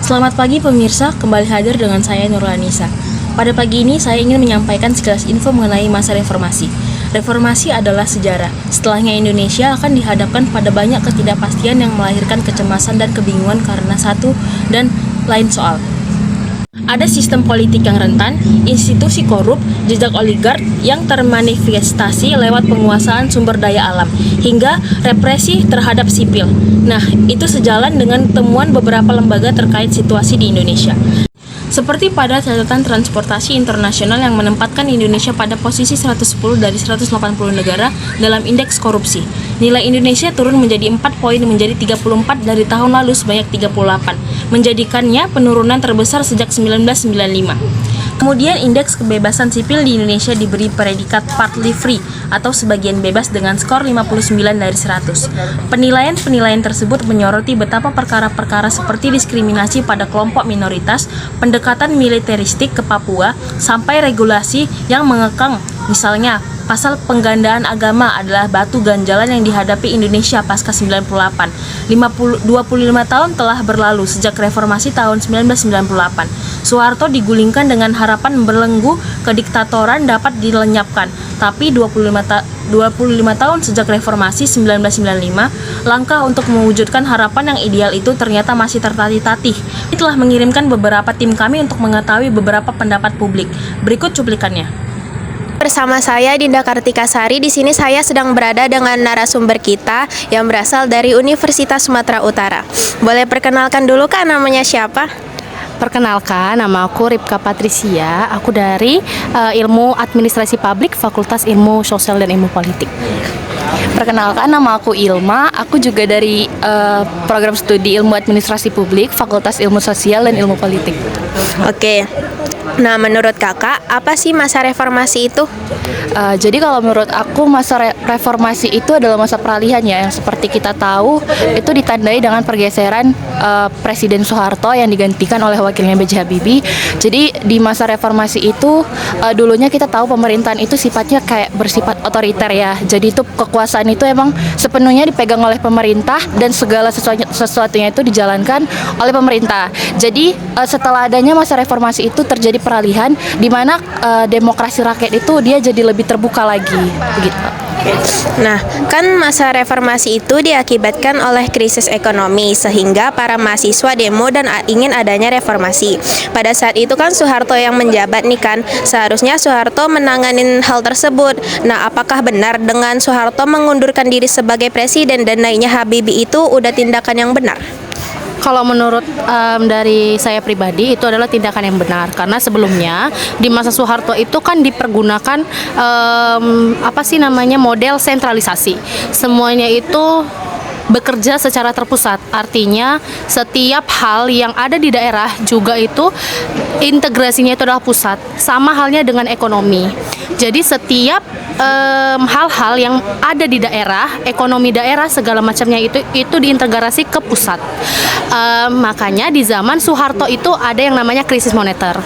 Selamat pagi pemirsa, kembali hadir dengan saya Nurlanisa. Pada pagi ini saya ingin menyampaikan sekilas info mengenai masa reformasi. Reformasi adalah sejarah. Setelahnya Indonesia akan dihadapkan pada banyak ketidakpastian yang melahirkan kecemasan dan kebingungan karena satu dan lain soal. Ada sistem politik yang rentan, institusi korup, jejak oligark yang termanifestasi lewat penguasaan sumber daya alam, hingga represi terhadap sipil. Nah, itu sejalan dengan temuan beberapa lembaga terkait situasi di Indonesia. Seperti pada catatan transportasi internasional yang menempatkan Indonesia pada posisi 110 dari 180 negara dalam indeks korupsi. Nilai Indonesia turun menjadi 4 poin menjadi 34 dari tahun lalu sebanyak 38, menjadikannya penurunan terbesar sejak 1995. Kemudian indeks kebebasan sipil di Indonesia diberi predikat partly free atau sebagian bebas dengan skor 59 dari 100. Penilaian tersebut menyoroti betapa perkara-perkara seperti diskriminasi pada kelompok minoritas, pendekatan militeristik ke Papua, sampai regulasi yang mengekang, misalnya pasal penggandaan agama adalah batu ganjalan yang dihadapi Indonesia pasca 98. 25 tahun telah berlalu sejak reformasi tahun 1998. Soeharto digulingkan dengan harapan belenggu kediktatoran dapat dilenyapkan. Tapi 25 tahun sejak reformasi 1995, langkah untuk mewujudkan harapan yang ideal itu ternyata masih tertatih-tatih. Ini telah mengirimkan beberapa tim kami untuk mengetahui beberapa pendapat publik. Berikut cuplikannya. Bersama saya Dinda Kartika Sari. Di sini saya sedang berada dengan narasumber kita yang berasal dari Universitas Sumatera Utara. Boleh perkenalkan dulu Kak, namanya siapa? Perkenalkan, nama aku Ripka Patricia. Aku dari Ilmu Administrasi Publik, Fakultas Ilmu Sosial dan Ilmu Politik. Perkenalkan, nama aku Ilma. Aku juga dari program studi Ilmu Administrasi Publik, Fakultas Ilmu Sosial dan Ilmu Politik. Oke. Nah, menurut Kakak, apa sih masa reformasi itu? Jadi kalau menurut aku masa reformasi itu adalah masa peralihan ya, yang seperti kita tahu itu ditandai dengan pergeseran Presiden Soeharto yang digantikan oleh wakilnya B.J. Habibie. Jadi di masa reformasi itu dulunya kita tahu pemerintahan itu sifatnya kayak bersifat otoriter ya. Jadi itu kekuasaan itu emang sepenuhnya dipegang oleh pemerintah dan segala sesuatunya itu dijalankan oleh pemerintah. Jadi setelah adanya masa reformasi itu terjadi peralihan di mana demokrasi rakyat itu dia jadi lebih terbuka lagi begitu. Nah, kan masa reformasi itu diakibatkan oleh krisis ekonomi sehingga para mahasiswa demo dan ingin adanya reformasi. Pada saat itu kan Soeharto yang menjabat nih kan, seharusnya Soeharto menanganin hal tersebut. Nah, apakah benar dengan Soeharto mengundurkan diri sebagai presiden dan naiknya Habibie itu udah tindakan yang benar? Kalau menurut dari saya pribadi itu adalah tindakan yang benar, karena sebelumnya di masa Soeharto itu kan dipergunakan model sentralisasi. Semuanya itu bekerja secara terpusat, artinya setiap hal yang ada di daerah juga itu integrasinya itu adalah pusat. Sama halnya dengan ekonomi. Jadi setiap hal-hal yang ada di daerah, ekonomi daerah segala macamnya itu diintegrasi ke pusat. Makanya di zaman Soeharto itu ada yang namanya krisis moneter.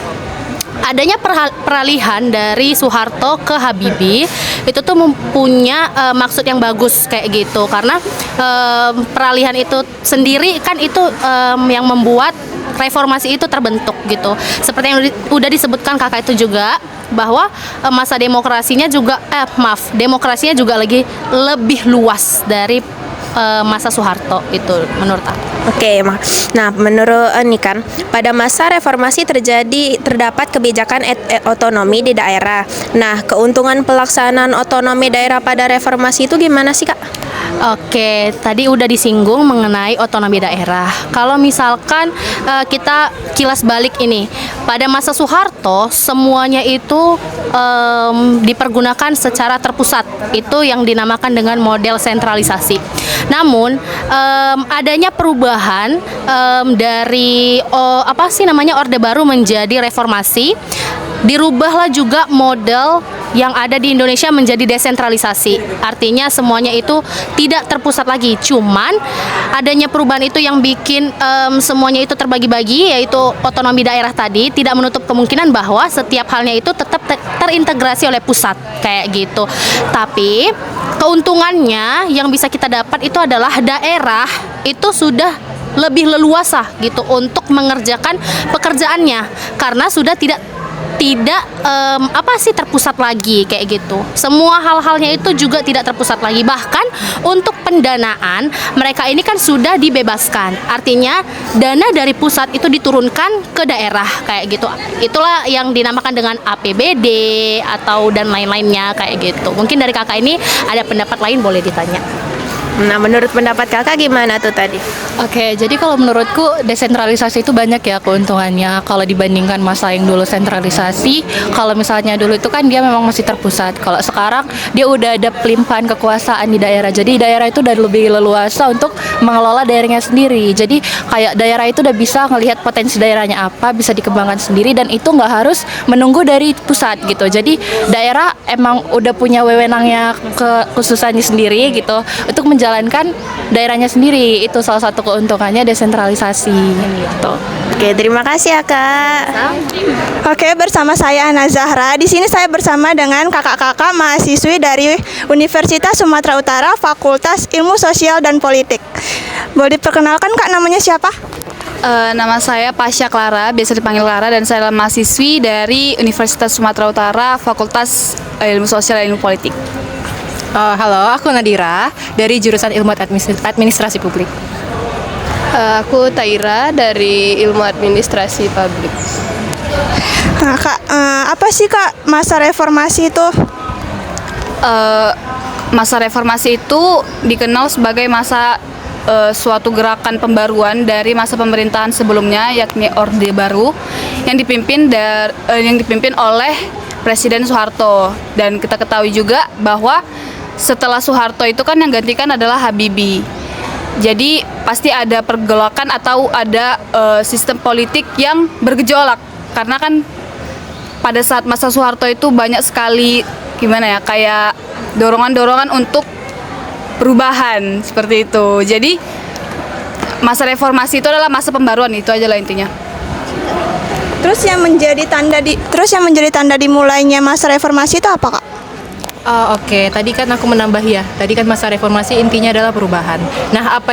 Adanya peralihan dari Soeharto ke Habibie itu tuh mempunyai maksud yang bagus kayak gitu, karena peralihan itu sendiri kan itu yang membuat reformasi itu terbentuk gitu. Seperti yang udah disebutkan kakak itu juga bahwa masa demokrasinya juga demokrasinya juga lebih luas dari masa Soeharto itu menurut aku. Oke, nah menurut ini kan pada masa reformasi terdapat kebijakan otonomi di daerah. Nah, keuntungan pelaksanaan otonomi daerah pada reformasi itu gimana sih Kak? Oke, tadi udah disinggung mengenai otonomi daerah. Kalau misalkan kita kilas balik ini, pada masa Soeharto semuanya itu dipergunakan secara terpusat. Itu yang dinamakan dengan model sentralisasi. Namun adanya perubahan dari Orde Baru menjadi reformasi, dirubahlah juga model yang ada di Indonesia menjadi desentralisasi. Artinya semuanya itu tidak terpusat lagi. Cuman adanya perubahan itu yang bikin semuanya itu terbagi-bagi, yaitu otonomi daerah tadi tidak menutup kemungkinan bahwa setiap halnya itu tetap terintegrasi oleh pusat kayak gitu. Tapi keuntungannya yang bisa kita dapat itu adalah daerah itu sudah lebih leluasa gitu untuk mengerjakan pekerjaannya karena sudah tidak terpusat lagi kayak gitu. Semua hal-halnya itu juga tidak terpusat lagi. Bahkan untuk pendanaan mereka ini kan sudah dibebaskan. Artinya dana dari pusat itu diturunkan ke daerah kayak gitu. Itulah yang dinamakan dengan APBD atau dan lain-lainnya kayak gitu. Mungkin dari kakak ini ada pendapat lain, boleh ditanya. Nah, menurut pendapat kakak gimana tuh tadi? Oke, jadi kalau menurutku desentralisasi itu banyak ya keuntungannya. Kalau dibandingkan masa yang dulu sentralisasi, kalau misalnya dulu itu kan dia memang masih terpusat. Kalau sekarang dia udah ada pelimpahan kekuasaan di daerah. Jadi daerah itu udah lebih leluasa untuk mengelola daerahnya sendiri. Jadi kayak daerah itu udah bisa ngelihat potensi daerahnya apa, bisa dikembangkan sendiri dan itu nggak harus menunggu dari pusat gitu. Jadi daerah emang udah punya wewenangnya kekhususannya sendiri gitu untuk menjalankan daerahnya sendiri. Itu salah satu keuntungannya desentralisasi gitu. Oke, terima kasih ya Kak. Oke, bersama saya Ana Zahra. Di sini saya bersama dengan kakak-kakak mahasiswi dari Universitas Sumatera Utara, Fakultas Ilmu Sosial dan Politik. Boleh diperkenalkan Kak, namanya siapa? Nama saya Pasha Clara, biasa dipanggil Clara, dan saya adalah mahasiswi dari Universitas Sumatera Utara, Fakultas Ilmu Sosial dan Ilmu Politik. Halo, aku Nadira dari jurusan Ilmu Administrasi Publik. Aku Taira dari Ilmu Administrasi Publik. Nah, Kak, apa sih Kak masa reformasi itu? Masa reformasi itu dikenal sebagai masa suatu gerakan pembaruan dari masa pemerintahan sebelumnya, yakni Orde Baru yang dipimpin oleh Presiden Soeharto. Dan kita ketahui juga bahwa setelah Soeharto itu kan yang gantikan adalah Habibie. Jadi pasti ada pergolakan atau ada sistem politik yang bergejolak, karena kan pada saat masa Soeharto itu banyak sekali kayak dorongan-dorongan untuk perubahan seperti itu. Jadi masa reformasi itu adalah masa pembaruan, itu aja lah intinya. Terus yang menjadi tanda dimulainya masa reformasi itu apa Kak? Oke, tadi kan aku menambah ya. Tadi kan masa reformasi intinya adalah perubahan. Nah, apa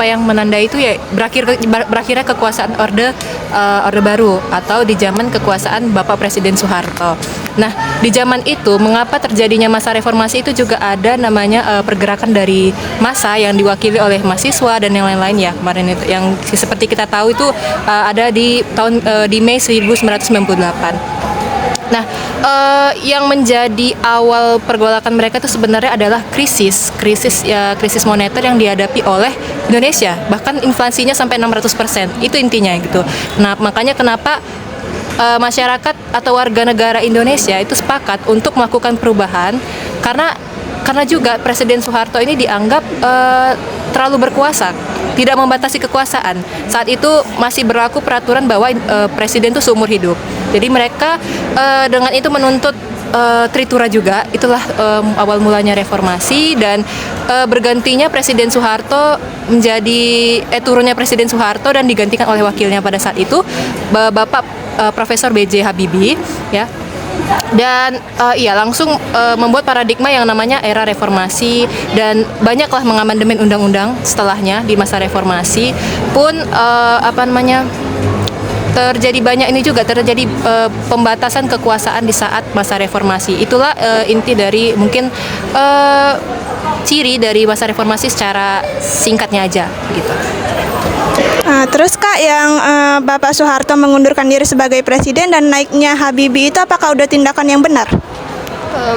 yang menandai itu ya berakhirnya kekuasaan Orde Baru atau di zaman kekuasaan Bapak Presiden Soeharto. Nah, di zaman itu mengapa terjadinya masa reformasi itu juga ada namanya pergerakan dari massa yang diwakili oleh mahasiswa dan yang lain-lain ya. Kemarin itu yang seperti kita tahu itu ada di Mei 1998. Nah, yang menjadi awal pergolakan mereka itu sebenarnya adalah krisis moneter yang dihadapi oleh Indonesia. Bahkan inflasinya sampai 600%. Itu intinya gitu. Nah, makanya kenapa masyarakat atau warga negara Indonesia itu sepakat untuk melakukan perubahan karena juga Presiden Soeharto ini dianggap terlalu berkuasa, tidak membatasi kekuasaan. Saat itu masih berlaku peraturan bahwa presiden itu seumur hidup. Jadi mereka dengan itu menuntut Tritura juga. Itulah awal mulanya reformasi dan bergantinya Presiden Soeharto turunnya Presiden Soeharto dan digantikan oleh wakilnya pada saat itu Bapak Profesor B.J. Habibie ya. Dan langsung membuat paradigma yang namanya era reformasi dan banyaklah mengamandemen undang-undang setelahnya di masa reformasi pun terjadi pembatasan kekuasaan di saat masa reformasi. Itulah inti dari mungkin ciri dari masa reformasi secara singkatnya aja gitu. Terus Kak, yang Bapak Soeharto mengundurkan diri sebagai presiden dan naiknya Habibie itu apakah udah tindakan yang benar?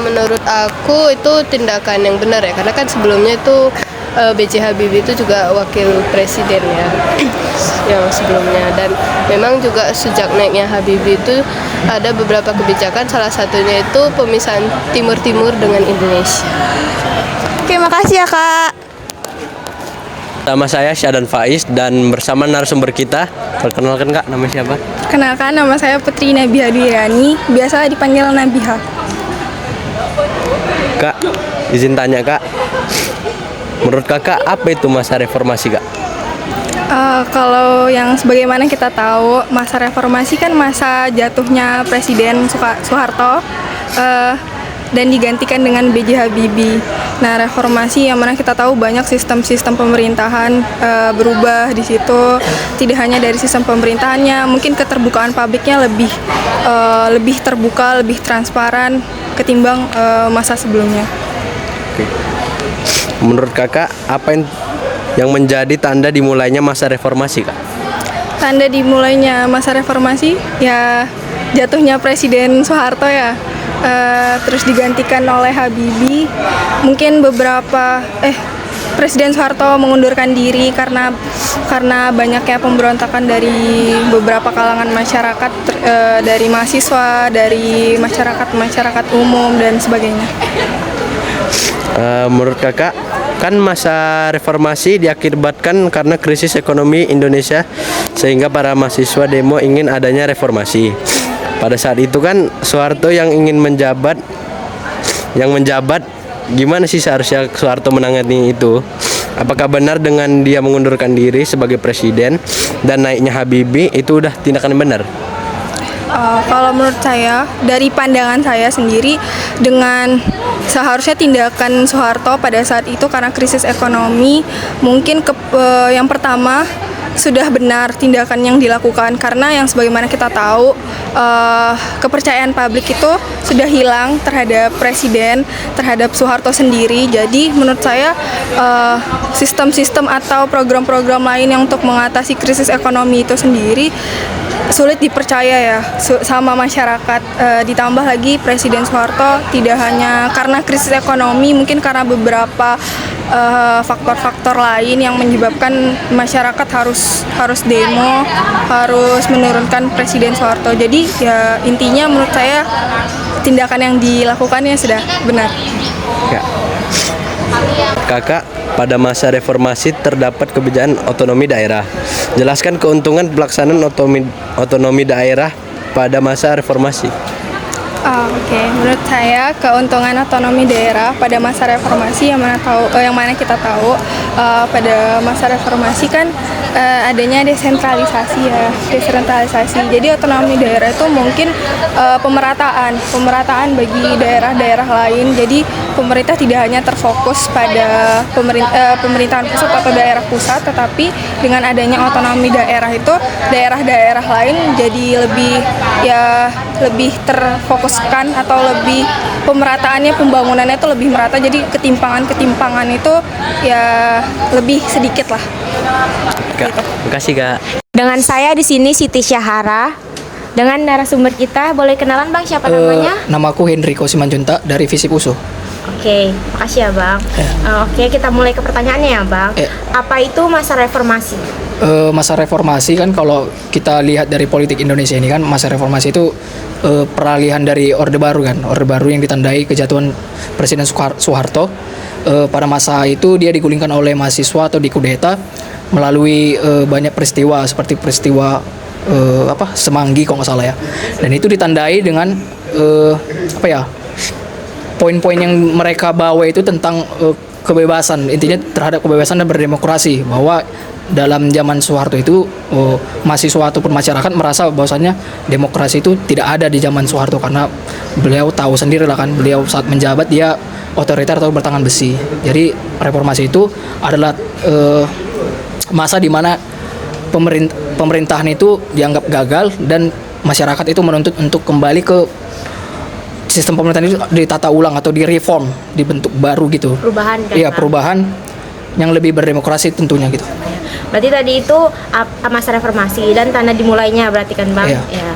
Menurut aku itu tindakan yang benar ya, karena kan sebelumnya itu B.J. Habibie itu juga wakil presiden ya yang sebelumnya, dan memang juga sejak naiknya Habibie itu ada beberapa kebijakan, salah satunya itu pemisahan Timur dengan Indonesia. Oke, makasih ya Kak. Nama saya Syadan Faiz dan bersama narasumber kita, perkenalkan Kak, nama siapa? Kenalkan, nama saya Putri Nabiha Dwiani, biasa dipanggil Nabiha. Kak, izin tanya Kak, menurut Kakak apa itu masa reformasi Kak? Kalau yang sebagaimana kita tahu, masa reformasi kan masa jatuhnya Presiden Soeharto. dan digantikan dengan B.J. Habibie. Nah, reformasi yang mana kita tahu banyak sistem-sistem pemerintahan berubah di situ. Tidak hanya dari sistem pemerintahannya, mungkin keterbukaan publiknya lebih terbuka, lebih transparan ketimbang masa sebelumnya. Oke. Menurut kakak, apa yang menjadi tanda dimulainya masa reformasi, Kak? Tanda dimulainya masa reformasi ya jatuhnya Presiden Soeharto ya, terus digantikan oleh Habibie. Mungkin Presiden Soeharto mengundurkan diri karena banyaknya pemberontakan dari beberapa kalangan masyarakat, dari mahasiswa, dari masyarakat umum dan sebagainya. Menurut kakak, kan masa reformasi diakibatkan karena krisis ekonomi Indonesia sehingga para mahasiswa demo ingin adanya reformasi. Pada saat itu kan Soeharto yang menjabat, gimana sih seharusnya Soeharto menangani itu? Apakah benar dengan dia mengundurkan diri sebagai presiden dan naiknya Habibie itu udah tindakan yang benar? Kalau menurut saya, dari pandangan saya sendiri, dengan seharusnya tindakan Soeharto pada saat itu karena krisis ekonomi, mungkin yang pertama sudah benar tindakan yang dilakukan, karena yang sebagaimana kita tahu kepercayaan publik itu sudah hilang terhadap presiden, terhadap Soeharto sendiri. Jadi menurut saya sistem-sistem atau program-program lain yang untuk mengatasi krisis ekonomi itu sendiri sulit dipercaya ya sama masyarakat. Ditambah lagi Presiden Soeharto tidak hanya karena krisis ekonomi, mungkin karena beberapa faktor-faktor lain yang menyebabkan masyarakat harus demo, harus menurunkan Presiden Soeharto. Jadi ya intinya menurut saya tindakan yang dilakukannya sudah benar. Ya. Kakak, pada masa reformasi terdapat kebijakan otonomi daerah. Jelaskan keuntungan pelaksanaan otonomi daerah pada masa reformasi. Oke. Menurut saya keuntungan otonomi daerah pada masa reformasi yang mana kita tahu pada masa reformasi kan adanya desentralisasi ya, desentralisasi. Jadi otonomi daerah itu mungkin pemerataan bagi daerah-daerah lain. Jadi pemerintah tidak hanya terfokus pada pemerintahan pusat atau daerah pusat, tetapi dengan adanya otonomi daerah itu daerah-daerah lain jadi lebih terfokuskan atau lebih pemerataannya, pembangunannya itu lebih merata. Jadi ketimpangan itu ya lebih sedikit lah. Kak, makasih Kak. Dengan saya di sini Siti Syahara. Dengan narasumber kita, boleh kenalan Bang, siapa namanya? Namaku Henryko Simanjuntak dari Visip USU. Oke, makasih ya Bang. Oke, kita mulai ke pertanyaannya ya Bang. Apa itu masa reformasi? Masa reformasi kan kalau kita lihat dari politik Indonesia ini kan, masa reformasi itu peralihan dari Orde Baru kan. Orde Baru yang ditandai kejatuhan Presiden Soeharto. Pada masa itu dia digulingkan oleh mahasiswa atau dikudeta melalui banyak peristiwa seperti peristiwa Semanggi kalau nggak salah ya. Dan itu ditandai dengan poin-poin yang mereka bawa itu tentang kebebasan, intinya terhadap kebebasan dan berdemokrasi, bahwa dalam zaman Soeharto itu mahasiswa ataupun masyarakat merasa bahwasannya demokrasi itu tidak ada di zaman Soeharto, karena beliau tahu sendiri lah kan, beliau saat menjabat dia otoriter atau bertangan besi. Jadi reformasi itu adalah masa di mana pemerintahan itu dianggap gagal dan masyarakat itu menuntut untuk kembali ke sistem pemerintahan itu ditata ulang atau direform, dibentuk baru gitu. Perubahan kan? Iya, perubahan yang lebih berdemokrasi tentunya gitu. Berarti tadi itu masa reformasi dan tanda dimulainya berarti kan Bang? Iya. Ya.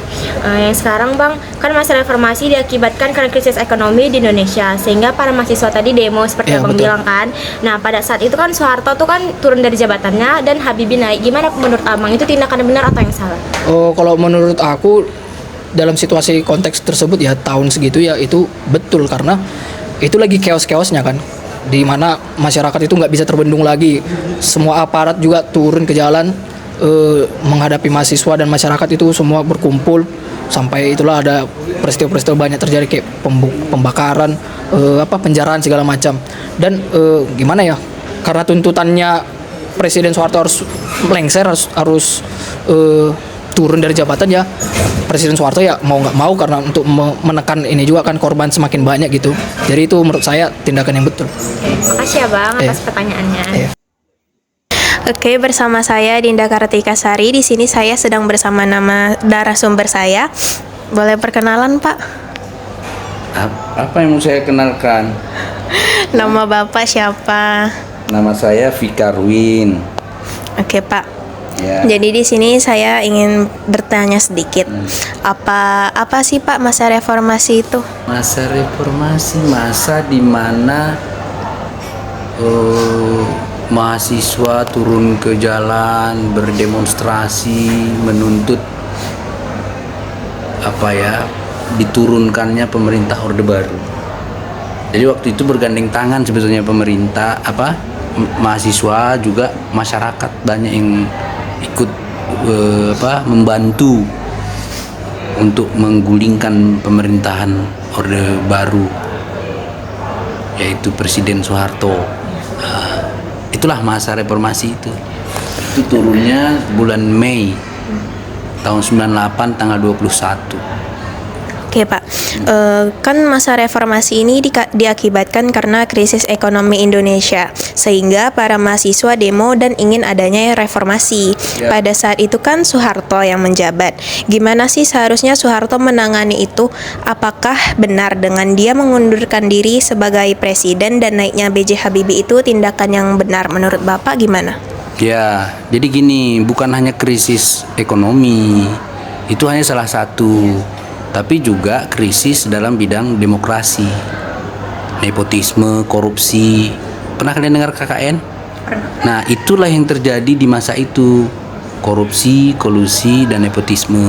Yang sekarang Bang, kan masa reformasi diakibatkan karena krisis ekonomi di Indonesia sehingga para mahasiswa tadi demo seperti Abang bilang kan. Nah, pada saat itu kan Soeharto tuh kan turun dari jabatannya dan Habibie naik. Gimana menurut Abang, itu tindakan yang benar atau yang salah? Kalau menurut aku dalam situasi konteks tersebut ya tahun segitu ya itu betul, karena itu lagi chaos-chaosnya kan, di mana masyarakat itu nggak bisa terbendung lagi, semua aparat juga turun ke jalan menghadapi mahasiswa dan masyarakat itu semua berkumpul, sampai itulah ada peristiwa-peristiwa banyak terjadi kayak pembakaran, penjarahan segala macam. Dan gimana ya, karena tuntutannya Presiden Soeharto harus melengsar, harus turun dari jabatan ya Presiden Soeharto ya mau nggak mau karena untuk menekan ini juga kan korban semakin banyak gitu. Jadi itu menurut saya tindakan yang betul. Makasih ya Bang atas pertanyaannya. Iya. Oke, bersama saya Dinda Kartika Sari. Di sini saya sedang bersama nama narasumber saya. Boleh perkenalan, Pak? Apa yang mau saya kenalkan? Nama Bapak siapa? Nama saya Fikarwin. Oke, Pak. Ya. Jadi di sini saya ingin bertanya sedikit. Apa sih Pak masa reformasi itu? Masa reformasi, masa di mana mahasiswa turun ke jalan berdemonstrasi menuntut diturunkannya pemerintah Orde Baru. Jadi waktu itu bergandeng tangan sebetulnya pemerintah, mahasiswa juga masyarakat banyak yang ikut membantu untuk menggulingkan pemerintahan Orde Baru, yaitu Presiden Soeharto. Itulah masa reformasi itu. Itu turunnya bulan Mei tahun 98 tanggal 21. Oke Pak, kan masa reformasi ini diakibatkan karena krisis ekonomi Indonesia, sehingga para mahasiswa demo dan ingin adanya reformasi. Pada saat itu kan Soeharto yang menjabat. Gimana sih seharusnya Soeharto menangani itu? Apakah benar dengan dia mengundurkan diri sebagai presiden dan naiknya B.J. Habibie itu tindakan yang benar menurut Bapak gimana? Ya, jadi gini, bukan hanya krisis ekonomi, itu hanya salah satu, tapi juga krisis dalam bidang demokrasi, nepotisme, korupsi. Pernah kalian dengar KKN? Nah, itulah yang terjadi di masa itu. Korupsi, kolusi, dan nepotisme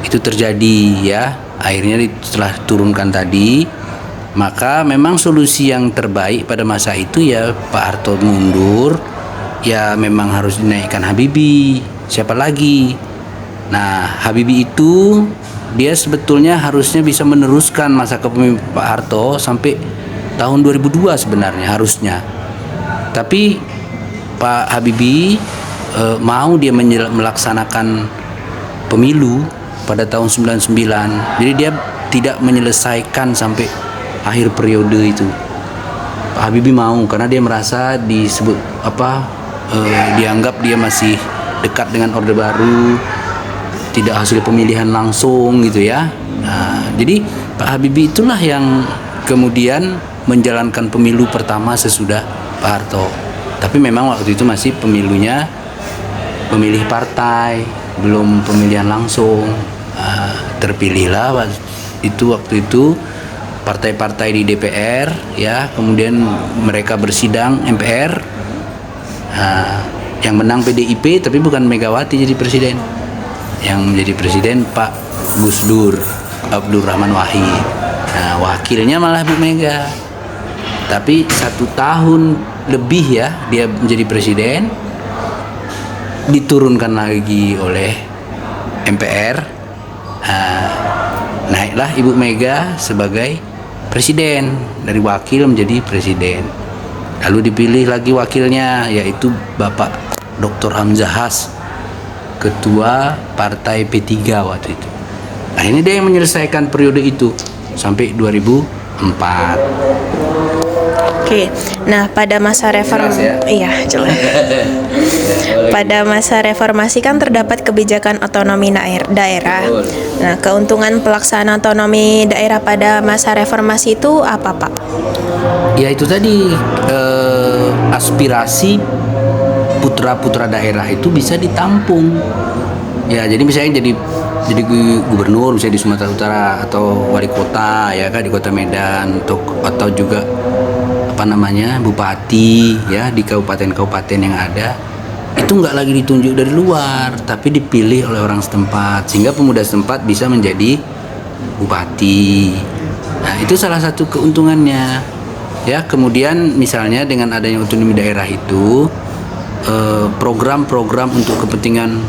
itu terjadi ya. Akhirnya setelah turunkan tadi, maka memang solusi yang terbaik pada masa itu ya Pak Harto mundur. Ya memang harus dinaikkan Habibie, siapa lagi? Nah, Habibie itu dia sebetulnya harusnya bisa meneruskan masa kepemimpinan Pak Harto sampai tahun 2002 sebenarnya harusnya. Tapi Pak Habibie mau dia melaksanakan pemilu pada tahun 99. Jadi dia tidak menyelesaikan sampai akhir periode itu. Pak Habibie mau karena dia merasa dianggap dia masih dekat dengan Orde Baru, tidak hasil pemilihan langsung gitu ya. Nah, jadi Pak Habibie itulah yang kemudian menjalankan pemilu pertama sesudah Pak Harto. Tapi memang waktu itu masih pemilunya pemilih partai, belum pemilihan langsung. Terpilihlah waktu itu partai-partai di DPR ya, kemudian mereka bersidang MPR. Yang menang PDIP tapi bukan Megawati jadi presiden. Yang menjadi presiden Pak Gus Dur Abdurrahman Wahid. Nah, wakilnya malah Bu Mega. Tapi 1 tahun lebih ya dia menjadi presiden, diturunkan lagi oleh MPR. Naiklah Ibu Mega sebagai presiden, dari wakil menjadi presiden. Lalu dipilih lagi wakilnya, yaitu Bapak Dr. Hamzah Has, ketua partai P3 waktu itu. Nah, ini dia yang menyelesaikan periode itu sampai 2004. Oke, nah pada masa reformasi, iya jelas. Pada masa reformasi kan terdapat kebijakan otonomi daerah. Nah, keuntungan pelaksanaan otonomi daerah pada masa reformasi itu apa, Pak? Ya itu tadi, aspirasi putra-putra daerah itu bisa ditampung. Ya, jadi misalnya jadi gubernur misalnya di Sumatera Utara atau wali kota ya kan di Kota Medan, atau juga bupati ya di kabupaten-kabupaten yang ada, itu nggak lagi ditunjuk dari luar tapi dipilih oleh orang setempat, sehingga pemuda setempat bisa menjadi bupati. Nah, itu salah satu keuntungannya ya. Kemudian misalnya dengan adanya otonomi daerah itu, program-program untuk kepentingan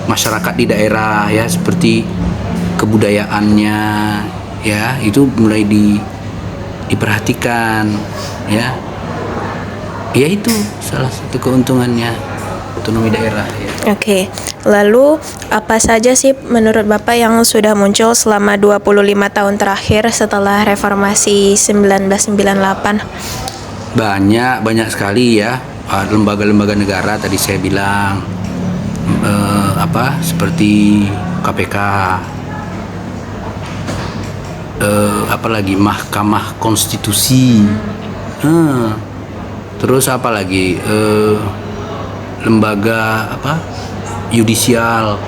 masyarakat di daerah ya, seperti kebudayaannya ya, itu mulai diperhatikan ya. Ya itu salah satu keuntungannya otonomi daerah ya. Oke, Lalu, apa saja sih menurut Bapak yang sudah muncul selama 25 tahun terakhir setelah reformasi 1998? Banyak sekali ya lembaga-lembaga negara tadi saya bilang seperti KPK, apalagi Mahkamah Konstitusi, terus apa lagi lembaga yudisial,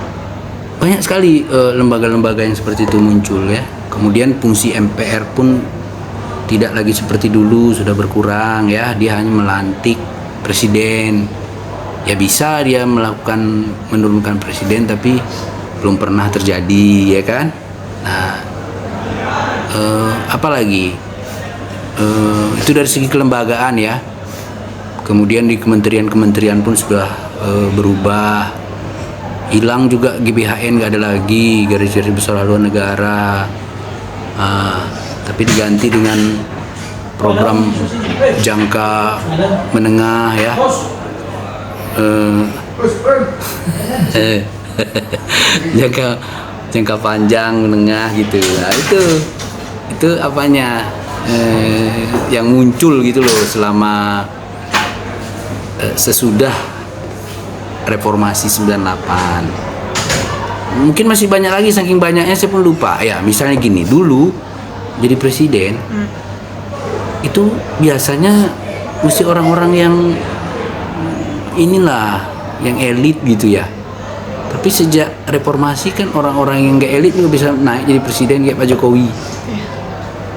banyak sekali lembaga-lembaga yang seperti itu muncul ya. Kemudian fungsi MPR pun tidak lagi seperti dulu, sudah berkurang ya. Dia hanya melantik presiden. Ya bisa dia menurunkan presiden, tapi belum pernah terjadi ya kan. Nah, apalagi itu dari segi kelembagaan ya. Kemudian di kementerian-kementerian pun sudah berubah. Hilang juga GBHN, nggak ada lagi, Garis Besar Haluan Negara, tapi diganti dengan program jangka menengah ya. jangka panjang menengah gitu. Nah, itu apanya yang muncul gitu loh selama sesudah reformasi 98. Mungkin masih banyak lagi, saking banyaknya saya pun lupa ya. Misalnya gini, dulu jadi presiden itu biasanya mesti orang-orang yang inilah, yang elit gitu ya. Tapi sejak reformasi kan orang-orang yang gak elit juga bisa naik jadi presiden kayak Pak Jokowi.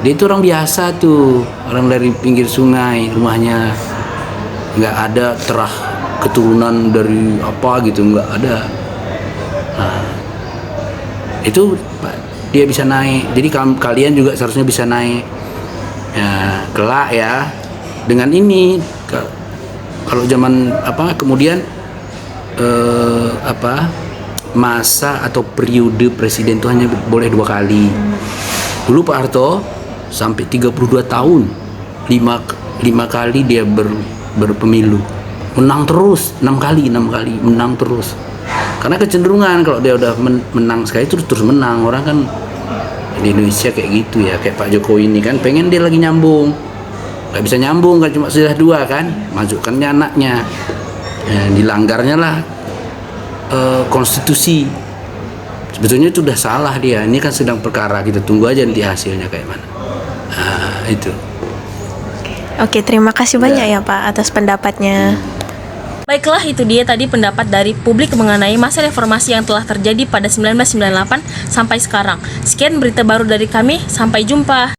Dia itu orang biasa tuh, orang dari pinggir sungai, rumahnya nggak ada terah keturunan dari apa gitu, nggak ada. Nah, itu dia bisa naik. Jadi kalian juga seharusnya bisa naik ya, kelak ya. Dengan ini kalau zaman kemudian masa atau periode presiden itu hanya boleh 2 kali. Dulu Pak Harto sampai 32 tahun 5 kali dia berpemilu, menang terus 6 kali menang terus. Karena kecenderungan kalau dia udah menang sekali terus menang. Orang kan di Indonesia kayak gitu ya, kayak Pak Jokowi ini kan pengen dia lagi nyambung, nggak bisa nyambung kan, cuma sudah 2 kan, masukkannya anaknya ya, dilanggarnya lah konstitusi. Sebetulnya itu udah salah dia. Ini kan sedang perkara, kita tunggu aja nanti hasilnya kayak mana. Nah, itu. Oke, terima kasih banyak ya Pak atas pendapatnya. Baiklah, itu dia tadi pendapat dari publik mengenai masa reformasi yang telah terjadi pada 1998 sampai sekarang. Sekian berita baru dari kami, sampai jumpa.